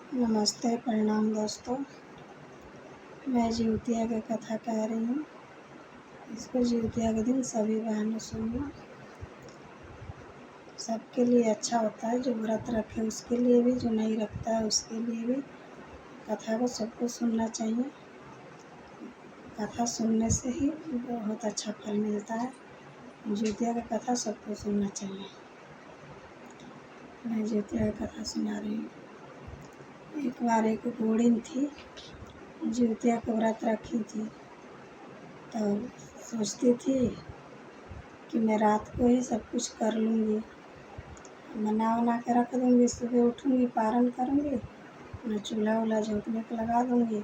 नमस्ते, प्रणाम दोस्तों। मैं जिउतिया की कथा कह रही हूँ। इसको जिउतिया के दिन सभी बहनें सुनना। सबके लिए अच्छा होता है, जो व्रत रखे उसके लिए भी, जो नहीं रखता है उसके लिए भी। कथा को सबको सुनना चाहिए। कथा सुनने से ही बहुत अच्छा फल मिलता है। जिउतिया की कथा सबको सुनना चाहिए। मैं जिउतिया की कथा सुना रही हूँ। एक बार एक बूढ़ी थी, जिउतिया का व्रत रखी थी। तो सोचती थी कि मैं रात को ही सब कुछ कर लूँगी, बना के रख दूँगी, सुबह उठूँगी, पारण करूँगी, अपना चूल्हा वूल्हा झोंकने को लगा दूँगी।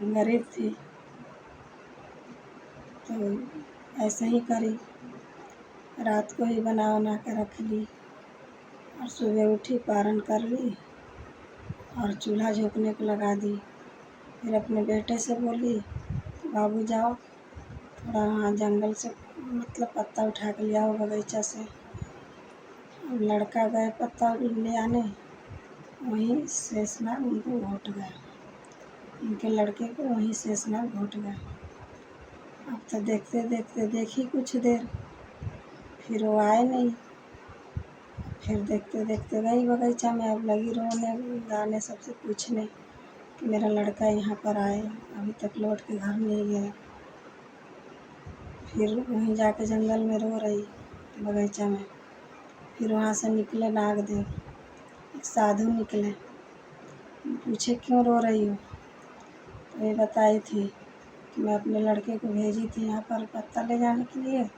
गरीब थी तो ऐसे ही करी, रात को ही बना के रख ली और सुबह उठी, पारण कर ली और चूल्हा झोंकने को लगा दी। फिर अपने बेटे से बोली, बाबू जाओ थोड़ा वहाँ जंगल से पत्ता उठा के ले आओ बगीचा से। अब लड़का गए पत्ता ले आने, वहीं शेषनाग उनको घोट गया। उनके लड़के को वहीं शेषनाग घोट गया। अब तो देखते देखते देखी कुछ देर, फिर वो आए नहीं। फिर देखते देखते गई बगीचा में, अब लगी रोने गाने, सबसे पूछने कि मेरा लड़का यहाँ पर आए, अभी तक लौट के घर नहीं गया। फिर वहीं जाके जंगल में रो रही बगीचा में। फिर वहाँ से निकले नागदेव, एक साधु निकले। पूछे क्यों रो रही हो? तो ये बताई थी कि मैं अपने लड़के को भेजी थी यहाँ पर पत्ता ले जाने के लिए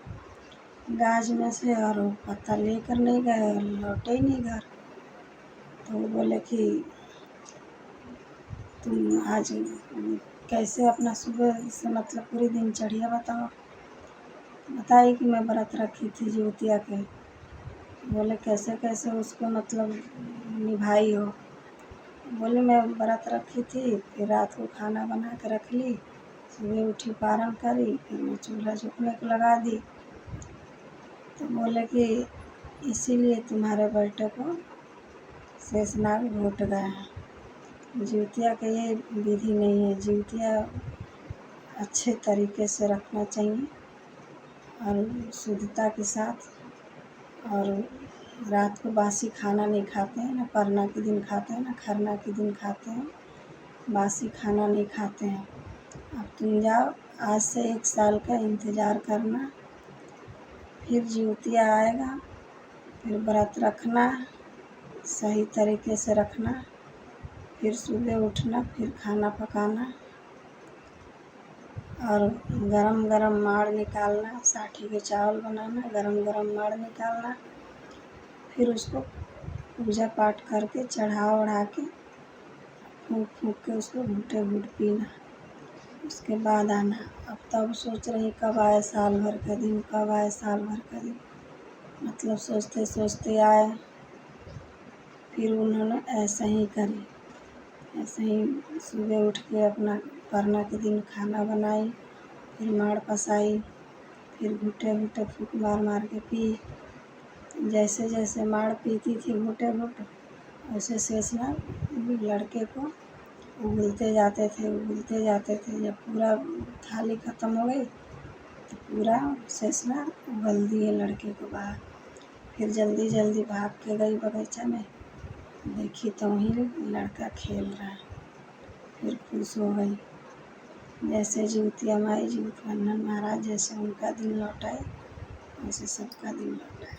गाज में से, और वो पत्ता लेकर नहीं गए, लौटे ही नहीं घर। तो वो बोले कि तुम आज कैसे अपना सुबह से पूरी दिनचर्या बताओ। बताई कि मैं व्रत रखी थी जिउतिया के। बोले कैसे कैसे उसको निभाई हो? बोले मैं व्रत रखी थी, फिर रात को खाना बना के रख ली, सुबह उठी पारण करी, फिर मैं चूल्हा झोंकने को लगा दी। तो बोले कि इसीलिए तुम्हारे बेटे को शेषनाग घोट गया है। जिउतिया का ये विधि नहीं है। जिउतिया अच्छे तरीके से रखना चाहिए और शुद्धता के साथ। और रात को बासी खाना नहीं खाते हैं, ना परना के दिन खाते हैं, ना खरना के दिन खाते हैं। बासी खाना नहीं खाते हैं। अब तुम जाओ, आज से 1 साल का इंतज़ार करना, फिर जिउतिया आएगा, फिर व्रत रखना, सही तरीके से रखना, फिर सुबह उठना, फिर खाना पकाना और गरम गरम माड़ निकालना, साठी के चावल बनाना, गरम गरम माड़ निकालना, फिर उसको पूजा पाठ करके चढ़ा वढ़ा के फूँक फूँक के उसको घूँटे घूँट पीना। उसके बाद आना। अब तब सोच रही कब आए साल भर का दिन, कब आए साल भर का दिन। सोचते सोचते आए। फिर उन्होंने ऐसा ही करी, ऐसे ही सुबह उठ के अपना परना के दिन खाना बनाई, फिर माड़ पसाई, फिर घूँटे घूँटे फूँक मार मार के पी। जैसे जैसे माड़ पीती थी घूँटे घूँट, वैसे शेषनाग लड़के को उगलते जाते थे। जब पूरा थाली ख़त्म हो गई तो पूरा शेषनाग उगल दिए लड़के को बाहर। फिर जल्दी जल्दी भाग के गई बगीचा में, देखी तो वहीं लड़का खेल रहा है। फिर खुश हो गई। जैसे जिउतिया माई, जिउतवंदन महाराज जैसे उनका दिन लौटाए, वैसे सबका दिन लौटाए।